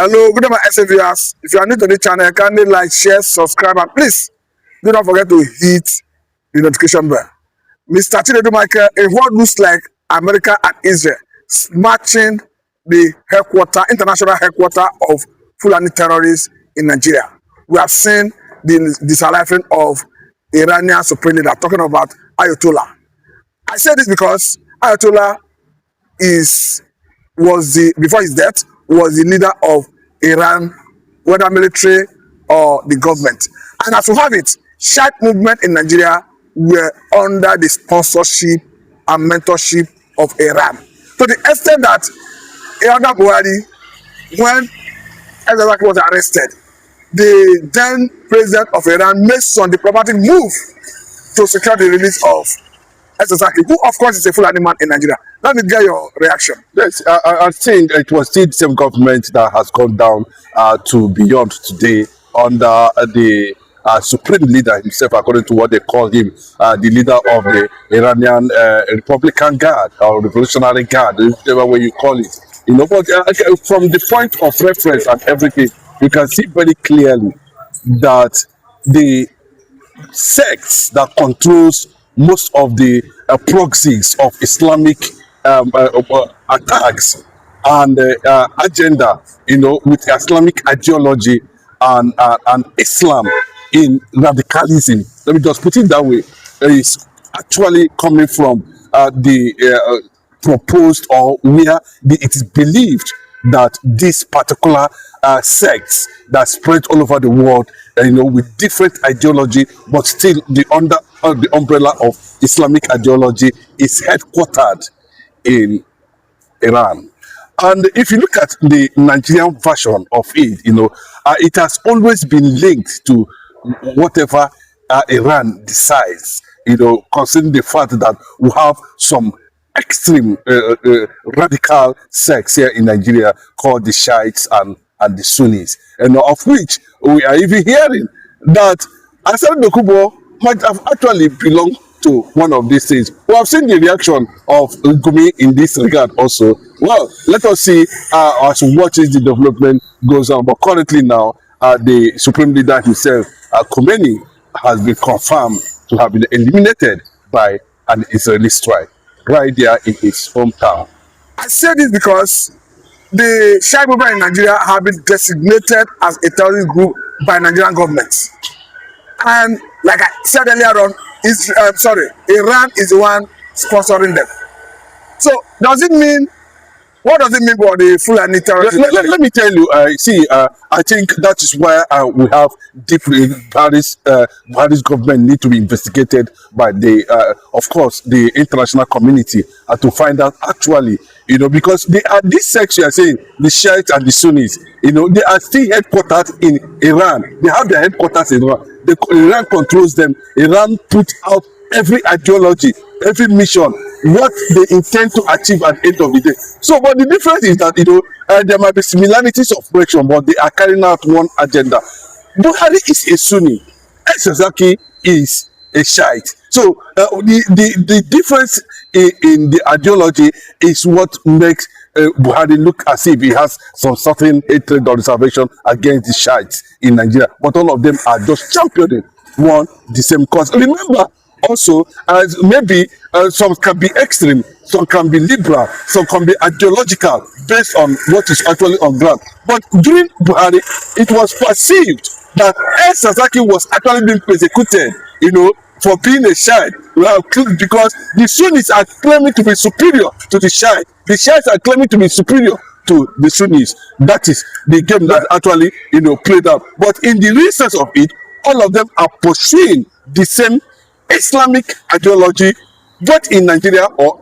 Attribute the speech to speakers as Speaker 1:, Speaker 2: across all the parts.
Speaker 1: Hello, good evening, viewers. If you are new to the channel, kindly like, share, subscribe, and please do not forget to hit the notification bell. Mr. Chinedu Michael, in what looks like America and Israel smashing the international headquarters of Fulani terrorists in Nigeria. We have seen the disallowing of Iranian supreme leader talking about Ayatollah. I say this because Ayatollah before his death, was the leader of Iran, whether military or the government. And as we have it, Shiite movement in Nigeria were under the sponsorship and mentorship of Iran. To the extent that Iran Buhari, when Al-Zawahiri was arrested, the then president of Iran made some diplomatic move to secure the release of Al-Zawahiri, who of course is a Fulani man in Nigeria. Let me get your reaction.
Speaker 2: Yes, I think it was still the same government that has gone down to beyond today under the supreme leader himself, according to what they call him, the leader of the Iranian Republican Guard or Revolutionary Guard, whichever way you call it. You know, but from the point of reference and everything, you can see very clearly that the sects that controls most of the proxies of Islamic attacks and agenda, you know, with Islamic ideology and Islam in radicalism. Let me just put it that way. Is actually coming from the proposed, or where it is believed that this particular sects that spread all over the world, you know, with different ideology, but still under the umbrella of Islamic ideology, is headquartered in Iran. And if you look at the Nigerian version of it, you know, it has always been linked to whatever Iran decides, you know, considering the fact that we have some extreme radical sects here in Nigeria called the Shiites and the Sunnis, and of which we are even hearing that Asad Dokubo might have actually belonged to one of these things. We have seen the reaction of Gumi in this regard also. Well, let us see as we watch the development goes on. But currently now, the Supreme Leader himself, Khomeini, has been confirmed to have been eliminated by an Israeli strike right there in his hometown.
Speaker 1: I say this because the Shiite movement in Nigeria have been designated as a terrorist group by Nigerian government. And like I said earlier on, Iran is the one sponsoring them. So does it mean, what does it mean for the Fulani terrorists?
Speaker 2: Let me tell you, I think that is why we have different Paris government need to be investigated by the, of course, the international community to find out actually, you know, because they are this section, you are saying, the Shiites and the Sunnis, you know, they are still headquartered in Iran. They have their headquarters in Iran. Iran controls them. Iran puts out every ideology, every mission, what they intend to achieve at the end of the day. So, but the difference is that, you know, there might be similarities of operation, but they are carrying out one agenda. Buhari is a Sunni. Al-Zawahiri is a Shiite. So, the difference in the ideology is what makes Buhari look as if he has some certain hatred or reservation against the Shiites in Nigeria. But all of them are just championing the same cause. Remember, also, maybe some can be extreme, some can be liberal, some can be ideological based on what is actually on ground. But during Buhari, it was perceived that Al-Zawahiri was actually being persecuted, you know, for being a Shiite, because the Sunnis are claiming to be superior to the Shiite. The Shiites are claiming to be superior to the Sunnis. That is the game that actually, you know, played out. But in the research of it, all of them are pursuing the same Islamic ideology, both in Nigeria or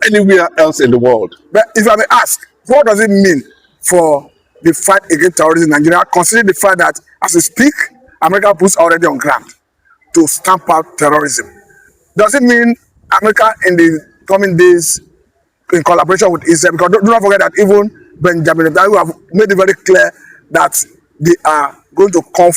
Speaker 2: anywhere else in the world.
Speaker 1: But if I may ask, what does it mean for the fight against terrorism in Nigeria, considering the fact that, as we speak, America puts already on ground to stamp out terrorism? Does it mean America in the coming days, in collaboration with Israel, because do not forget that even Benjamin Netanyahu have made it very clear that they are going to call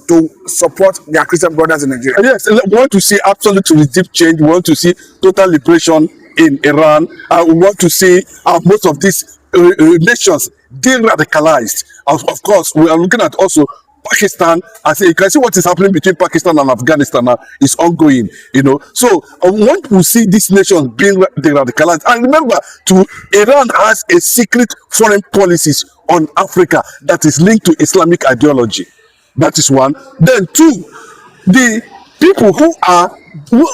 Speaker 1: to support their Christian brothers in Nigeria?
Speaker 2: Yes, we want to see absolute regime change. We want to see total liberation in Iran. We want to see most of these nations de-radicalized. Of course, we are looking at also Pakistan. I say you can see what is happening between Pakistan and Afghanistan now is ongoing. So once we see these nations being de-radicalized, and remember, too, Iran has a secret foreign policies on Africa that is linked to Islamic ideology. That is one. Then two, the people who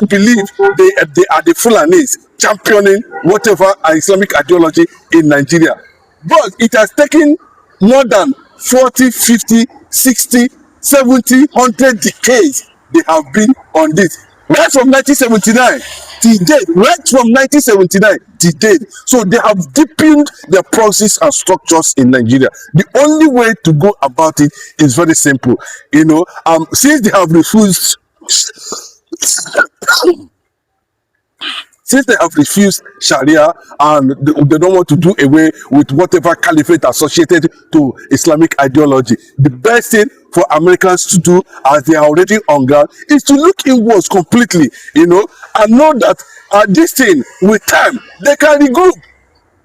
Speaker 2: believe they are the Fulanis championing whatever Islamic ideology in Nigeria. But it has taken more than 40, 50, 60, 70, 100 decades they have been on this. Right from 1979 till date. Right from 1979 till date. So they have deepened their processes and structures in Nigeria. The only way to go about it is very simple. Since they have refused since they have refused Sharia and they don't want to do away with whatever caliphate associated to Islamic ideology, the best thing for Americans to do, as they are already on ground, is to look inwards completely, and know that this thing, with time, they can regroup.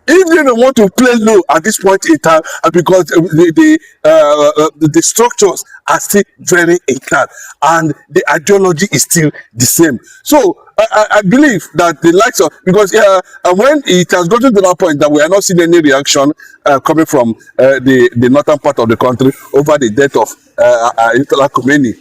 Speaker 2: If they don't want to play low at this point in time, because the structures are still very intact and the ideology is still the same. So I believe that the likes of, because when it has gotten to that point that we are not seeing any reaction coming from the northern part of the country over the death of Ayatollah Khomeini.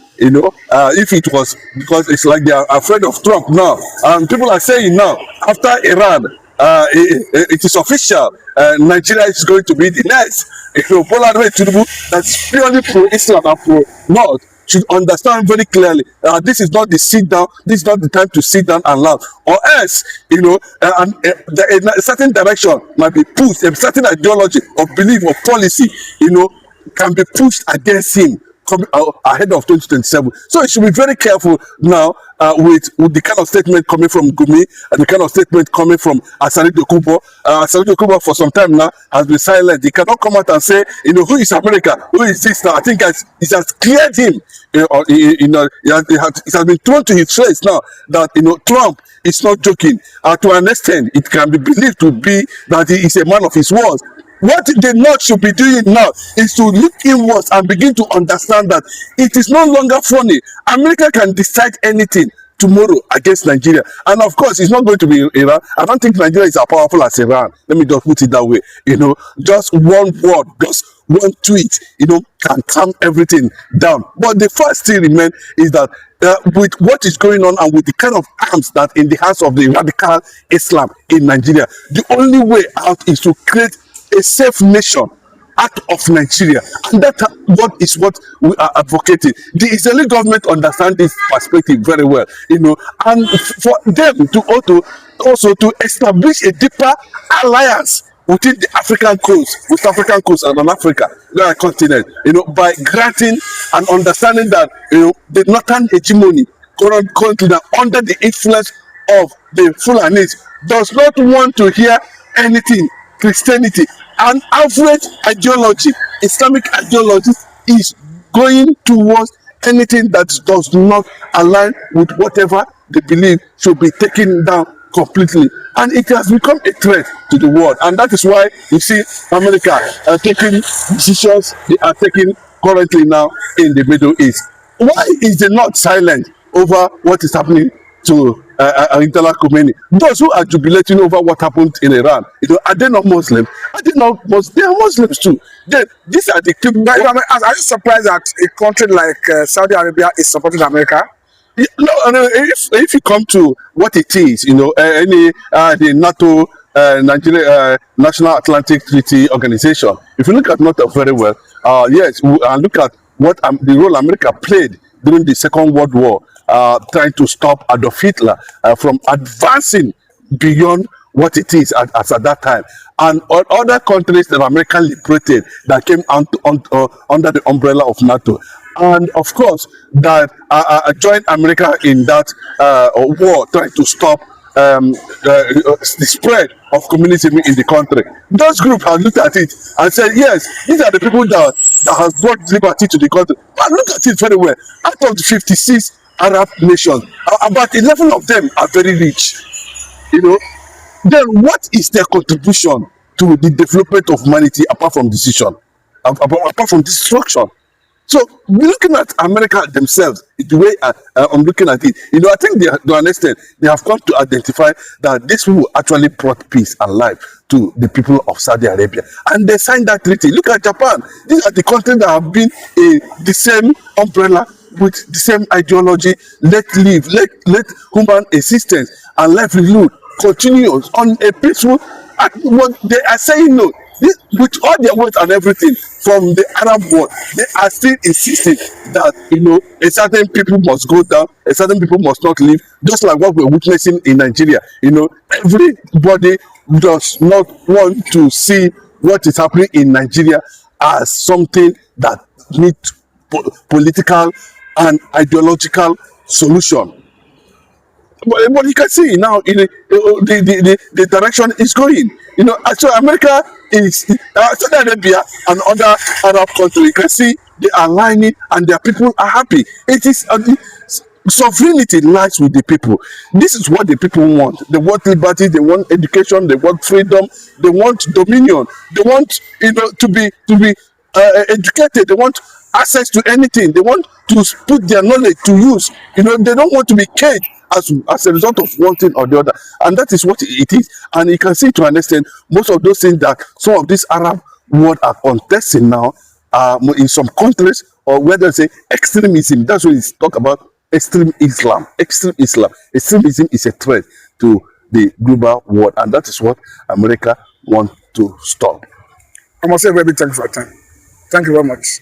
Speaker 2: If it was because it's like they are afraid of Trump now, and people are saying now, after Iran, it is official, Nigeria is going to be the next. Bola Tinubu, that's purely pro-Islam and pro-North, should understand very clearly this is not the sit down, this is not the time to sit down and laugh, or else, a certain direction might be pushed, a certain ideology or belief or policy, can be pushed against him coming ahead of 2027. So it should be very careful now with the kind of statement coming from Gumi and the kind of statement coming from Asani Dokubo. Asani Dokubo for some time now has been silent. He cannot come out and say, who is America? Who is this now? I think it has cleared him. It has been thrown to his face now that, Trump is not joking. To an extent, it can be believed to be that he is a man of his words. What the North should be doing now is to look inwards and begin to understand that it is no longer funny. America can decide anything tomorrow against Nigeria. And of course, it's not going to be Iran. I don't think Nigeria is as powerful as Iran. Let me just put it that way. Just one word, just one tweet, can calm everything down. But the fact still remains is that with what is going on and with the kind of arms that in the hands of the radical Islam in Nigeria, the only way out is to create a safe nation out of Nigeria, and that's what we are advocating. The Israeli government understands this perspective very well, and for them to also to establish a deeper alliance within the African coast, West African coast and on Africa, the continent, by granting and understanding that the northern hegemony currently under the influence of the Fulanis does not want to hear anything Christianity. An average ideology, Islamic ideology, is going towards anything that does not align with whatever they believe should be taken down completely. And it has become a threat to the world. And that is why you see America taking decisions they are taking currently now in the Middle East. Why is they not silent over what is happening to Ayatollah Khomeini? Those who are jubilating over what happened in Iran, are they not Muslims? Are they not Muslims? They are Muslims too. These are the people.
Speaker 1: Are you surprised that a country like Saudi Arabia is supporting America?
Speaker 2: No, if you come to what it is, the NATO, Nigeria National Atlantic Treaty Organization, if you look at NATO very well, yes, and look at what the role America played during the Second World War, trying to stop Adolf Hitler from advancing beyond what it is at that time. And other countries that America liberated that came under the umbrella of NATO. And of course, that joined America in that war, trying to stop the spread of communism in the country. Those groups have looked at it and said, yes, these are the people that have brought liberty to the country. But look at it very well. Out of the 56 Arab nations, about 11 of them are very rich. Then what is their contribution to the development of humanity apart from decision, apart from destruction. So looking at America themselves, the way I'm looking at it, I think to an extent they have come to identify that these people actually brought peace and life to the people of Saudi Arabia, and they signed that treaty. Look at Japan; these are the countries that have been the same umbrella with the same ideology. Let human existence and livelihood continues on a peaceful. What they are saying no. This, with all their words and everything from the Arab world, they are still insisting that a certain people must go down, a certain people must not live. Just like what we're witnessing in Nigeria, everybody does not want to see what is happening in Nigeria as something that needs political and ideological solution. But you can see now the direction is going. So America is Saudi Arabia and other Arab countries. You can see they are aligning and their people are happy. It is sovereignty lies with the people. This is what the people want. They want liberty. They want education. They want freedom. They want dominion. They want to be educated. They want access to anything. They want to put their knowledge to use. They don't want to be caged as a result of one thing or the other, and that is what it is. And you can see to an extent most of those things that some of these Arab world are contesting now in some countries, or whether say extremism. That's what it's talk about. Extreme Islam. Extremism is a threat to the global world, and that is what America wants to stop.
Speaker 1: I must say a very big thank you for your time. Thank you very much.